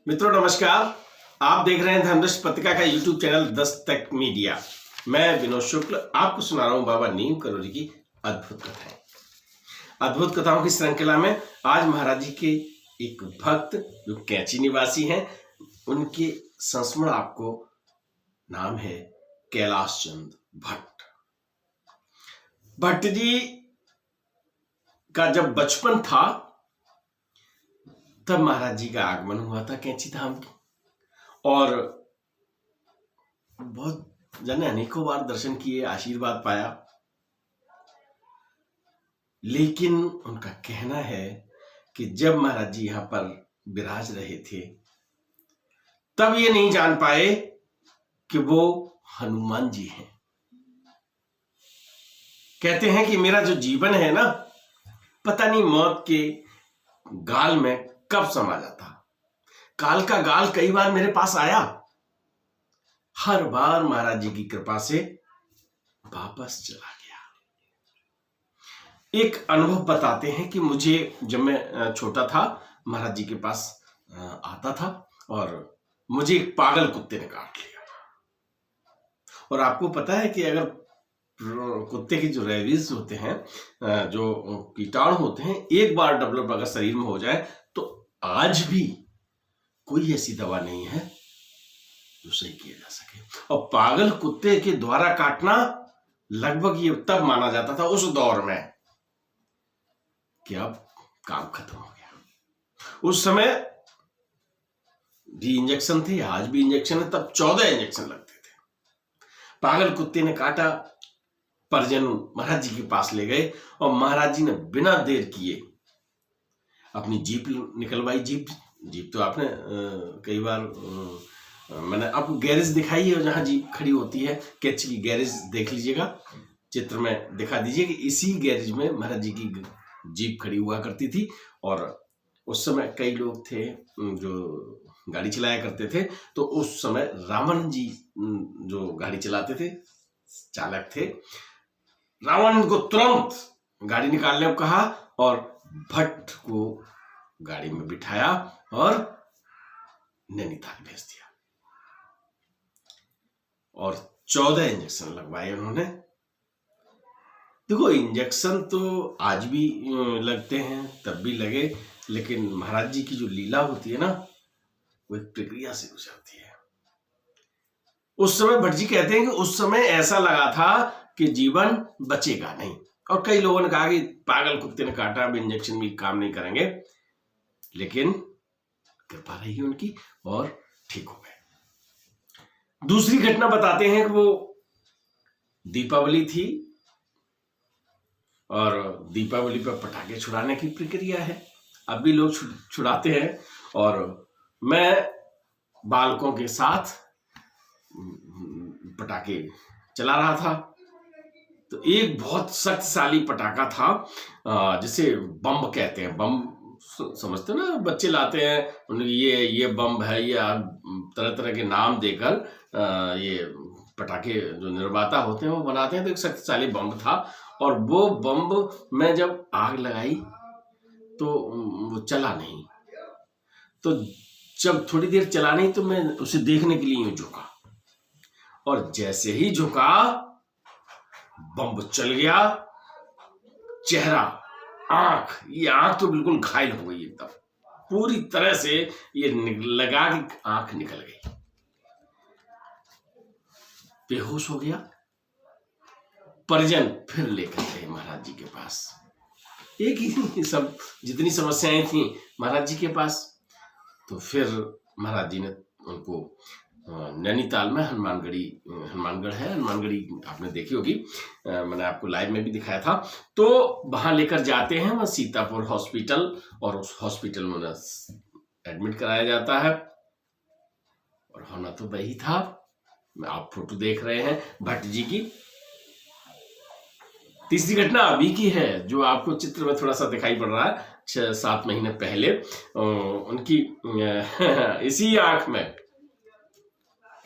मित्रों नमस्कार। आप देख रहे हैं धर्मदृष्टि पत्रिका का यूट्यूब चैनल दस्तक मीडिया। मैं विनोद शुक्ल आपको सुना रहा हूं बाबा नीम करोली की अद्भुत कथाएं। अद्भुत कथाओं की श्रृंखला में आज महाराज जी के एक भक्त जो कैंची निवासी हैं, उनके संस्मरण आपको नाम है कैलाश चंद भट्ट। भट्ट जी का जब बचपन था तब महाराज जी का आगमन हुआ था कैंची धाम की, और बहुत जन अनेकों बार दर्शन किए, आशीर्वाद पाया। लेकिन उनका कहना है कि जब महाराज जी यहां पर विराज रहे थे तब ये नहीं जान पाए कि वो हनुमान जी हैं। कहते हैं कि मेरा जो जीवन है ना, पता नहीं मौत के गाल में कब समा जाता। काल का गाल कई बार मेरे पास आया, हर बार महाराज जी की कृपा से वापस चला गया। एक अनुभव बताते हैं कि मुझे जब मैं छोटा था महाराज जी के पास आता था और मुझे एक पागल कुत्ते ने काट लिया। और आपको पता है कि अगर कुत्ते की जो रेबीज होते हैं, जो कीटाणु होते हैं, एक बार डेवलप अगर शरीर में हो जाए तो आज भी कोई ऐसी दवा नहीं है जो सही किया जा सके। और पागल कुत्ते के द्वारा काटना लगभग ये तब माना जाता था उस दौर में कि अब काम खत्म हो गया। उस समय भी इंजेक्शन थे, आज भी इंजेक्शन है, तब 14 इंजेक्शन लगते थे। पागल कुत्ते ने काटा, परिजन महाराज जी के पास ले गए और महाराज जी ने बिना देर किए अपनी जीप निकलवाई। जीप तो आपने कई बार मैंने आपको गैरेज दिखाई है, जहां जीप खड़ी होती है, कैंची की गैरेज देख लीजिएगा, चित्र में दिखा दीजिए कि इसी गैरेज में महाराज जी की जीप खड़ी हुआ करती थी। और उस समय कई लोग थे जो गाड़ी चलाया करते थे, तो उस समय रावण जी जो गाड़ी चलाते थे, चालक थे, रावण को तुरंत गाड़ी निकालने को कहा और भट्ट को गाड़ी में बिठाया और नैनीताल भेज दिया। और 14 इंजेक्शन लगवाए उन्होंने। देखो, इंजेक्शन तो आज भी लगते हैं, तब भी लगे, लेकिन महाराज जी की जो लीला होती है ना, वो एक प्रक्रिया से गुजरती है। उस समय भट्ट जी कहते हैं कि उस समय ऐसा लगा था कि जीवन बचेगा नहीं। और कई लोगों ने कहा कि पागल कुत्ते ने काटा, अब इंजेक्शन भी काम नहीं करेंगे, लेकिन कृपा रही उनकी और ठीक हो गए। दूसरी घटना बताते हैं कि वो दीपावली थी और दीपावली पर पटाखे छुड़ाने की प्रक्रिया है, अब भी लोग छुड़ाते हैं। और मैं बालकों के साथ पटाखे चला रहा था, तो एक बहुत शक्तिशाली पटाखा था, जिसे बम कहते हैं। बम समझते हो ना, बच्चे लाते हैं, उन्हें ये बम है, ये तरह तरह के नाम देकर ये पटाखे जो निर्माता होते हैं वो बनाते हैं। तो एक शक्तिशाली बम था, और वो बम में जब आग लगाई तो वो चला नहीं। तो जब थोड़ी देर चला नहीं तो मैं उसे देखने के लिए झुका, और जैसे ही झुका बम चल गया। चेहरा, ये आंख तो बिल्कुल घायल हो गई, एकदम पूरी तरह से ये लगा कि आंख निकल गई, बेहोश हो गया। परिजन फिर लेकर गए महाराज जी के पास। एक ही सब जितनी समस्याएं थी महाराज जी के पास, तो फिर महाराज जी ने उनको नैनीताल में हनुमानगढ़ है, हनुमानगढ़ी आपने देखी होगी, मैंने आपको लाइव में भी दिखाया था, तो वहां लेकर जाते हैं, वहां सीतापुर हॉस्पिटल, और उस हॉस्पिटल में एडमिट कराया जाता है। और होना तो वही था, आप फोटो देख रहे हैं भट्ट जी की। तीसरी घटना अभी की है, जो आपको चित्र में थोड़ा सा दिखाई पड़ रहा है। 6-7 महीने पहले उनकी इसी आंख में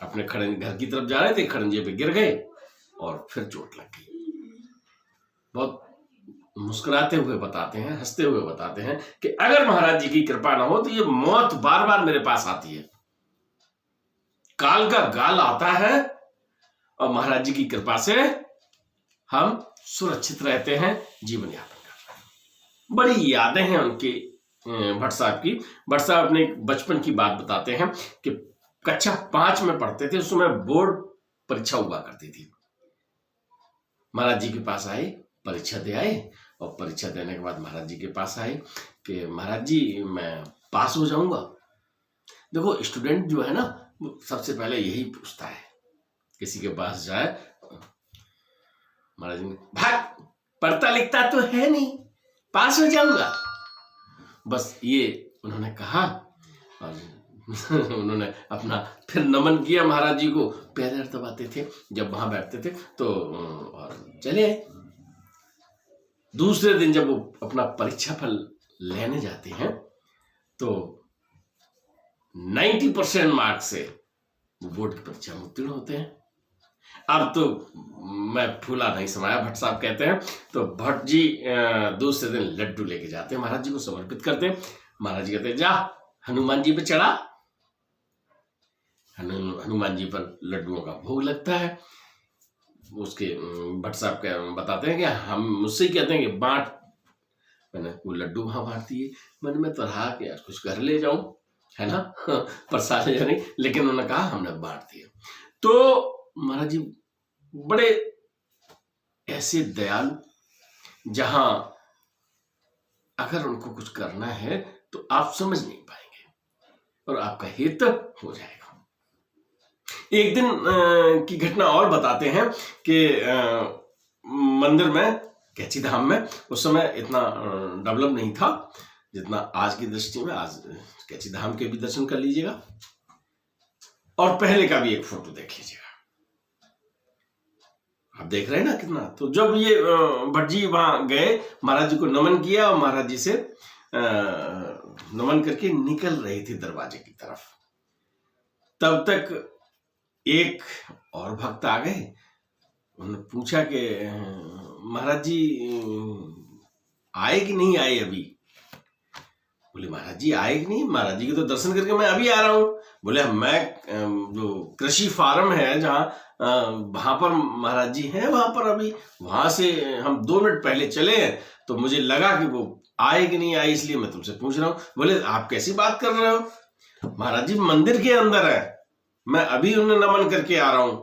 अपने घर की तरफ जा रहे थे, खड़ंजे पे गिर गए और फिर चोट लग गई। बहुत मुस्कुराते हुए बताते हैं, हंसते हुए बताते हैं कि अगर महाराज जी की कृपा ना हो तो ये मौत बार बार मेरे पास आती है, काल का गाल आता है, और महाराज जी की कृपा से हम सुरक्षित रहते हैं, जीवन यापन करते हैं। बड़ी यादें हैं उनके भट्ट साहब की। भट्ट साहब अपने बचपन की बात बताते हैं कि कक्षा 5 में पढ़ते थे, उस समय बोर्ड परीक्षा हुआ करती थी। महाराज जी के पास आए, परीक्षा दे आए, और परीक्षा देने के बाद महाराज जी के पास आए कि महाराज जी मैं पास हो जाऊंगा। देखो स्टूडेंट जो है ना, सबसे पहले यही पूछता है, किसी के पास जाए, महाराज जी ने भाग, पढ़ता लिखता तो है नहीं, पास हो जाऊंगा, बस ये उन्होंने कहा। और उन्होंने अपना फिर नमन किया महाराज जी को, पैर दबाते थे जब वहां बैठते थे तो, और चले आए। दूसरे दिन जब वो अपना परीक्षा फल लेने जाते हैं तो 90% मार्क से वो बोर्ड की परीक्षा में उत्तीर्ण होते हैं। अब तो मैं फूला नहीं समाया, भट्ट साहब कहते हैं। तो भट्ट जी दूसरे दिन लड्डू लेके जाते हैं, महाराज जी को समर्पित करते हैं। महाराज जी कहते हैं जा हनुमान जी पे चढ़ा। हनुमान जी पर लड्डुओं का भोग लगता है। उसके भट्ट साहब बताते हैं कि हम मुझसे ही कहते हैं कि बांट। मैंने वो लड्डू वहां बांट दिए। मन में तो रहा कि यार कुछ घर ले जाऊं, है ना, प्रसाद ले जाने, लेकिन उन्होंने कहा हमने बांट दिया। तो महाराज जी बड़े ऐसे दयालु, जहां अगर उनको कुछ करना है तो आप समझ नहीं पाएंगे और आपका हित हो जाएगा। एक दिन की घटना और बताते हैं कि मंदिर में, कैची धाम में, उस समय इतना डेवलप नहीं था जितना आज की दृष्टि में। आज कैची धाम के भी दर्शन कर लीजिएगा और पहले का भी एक फोटो देख लीजिएगा। आप देख रहे हैं ना कितना। तो जब ये भट्ट जी वहां गए, महाराज जी को नमन किया और महाराज जी से नमन करके निकल रहे थे दरवाजे की तरफ, तब तक एक और भक्त आ गए। उन्होंने पूछा कि महाराज जी आए कि नहीं आए अभी? बोले महाराज जी आए कि नहीं? महाराज जी के तो दर्शन करके मैं अभी आ रहा हूँ। बोले मैं जो कृषि फार्म है जहाँ वहां पर महाराज जी हैं, वहां पर अभी वहां से हम 2 मिनट पहले चले हैं, तो मुझे लगा कि वो आए कि नहीं आए, इसलिए मैं तुमसे पूछ रहा हूँ। बोले आप कैसी बात कर रहे हो? महाराज जी मंदिर के अंदर है, मैं अभी उन्हें नमन करके आ रहा हूं।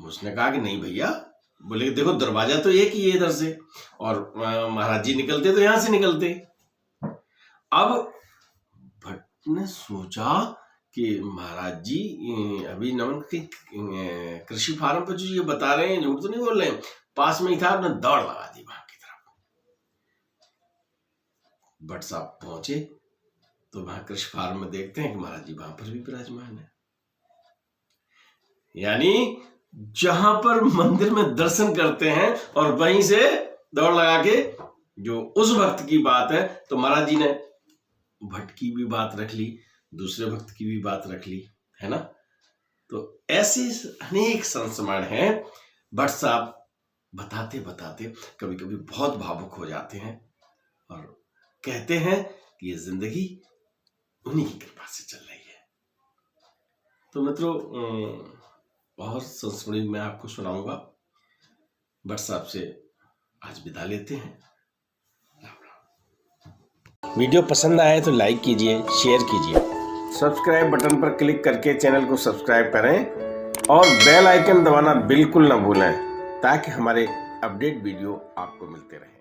उसने कहा कि नहीं भैया। बोले देखो दरवाजा तो एक ही है इधर से, और महाराज जी निकलते तो यहां से निकलते। अब भट्ट ने सोचा कि महाराज जी अभी नमन के कृषि फार्म पर जो ये बता रहे हैं, झूठ तो नहीं बोल रहे हैं, पास में ही था। आपने दौड़ लगा दी वहां की तरफ। भट्ट साहब पहुंचे तो वहां कृषि फार्म में देखते हैं कि महाराज जी वहां पर भी विराजमान है। यानी जहां पर मंदिर में दर्शन करते हैं और वहीं से दौड़ लगा के, जो उस भक्त की बात है, तो महाराज जी ने भट्ट की भी बात रख ली, दूसरे भक्त की भी बात रख ली, है ना। तो ऐसे अनेक संस्मरण हैं। भट्ट साहब बताते बताते कभी कभी बहुत भावुक हो जाते हैं और कहते हैं कि ये जिंदगी उन्हीं की कृपा से चल रही है। तो मित्रों और संस्मरण मैं आपको सुनाऊंगा। भट्ट साहब से आज विदा लेते हैं। वीडियो पसंद आए तो लाइक कीजिए, शेयर कीजिए, सब्सक्राइब बटन पर क्लिक करके चैनल को सब्सक्राइब करें और बेल आइकन दबाना बिल्कुल ना भूलें, ताकि हमारे अपडेट वीडियो आपको मिलते रहें।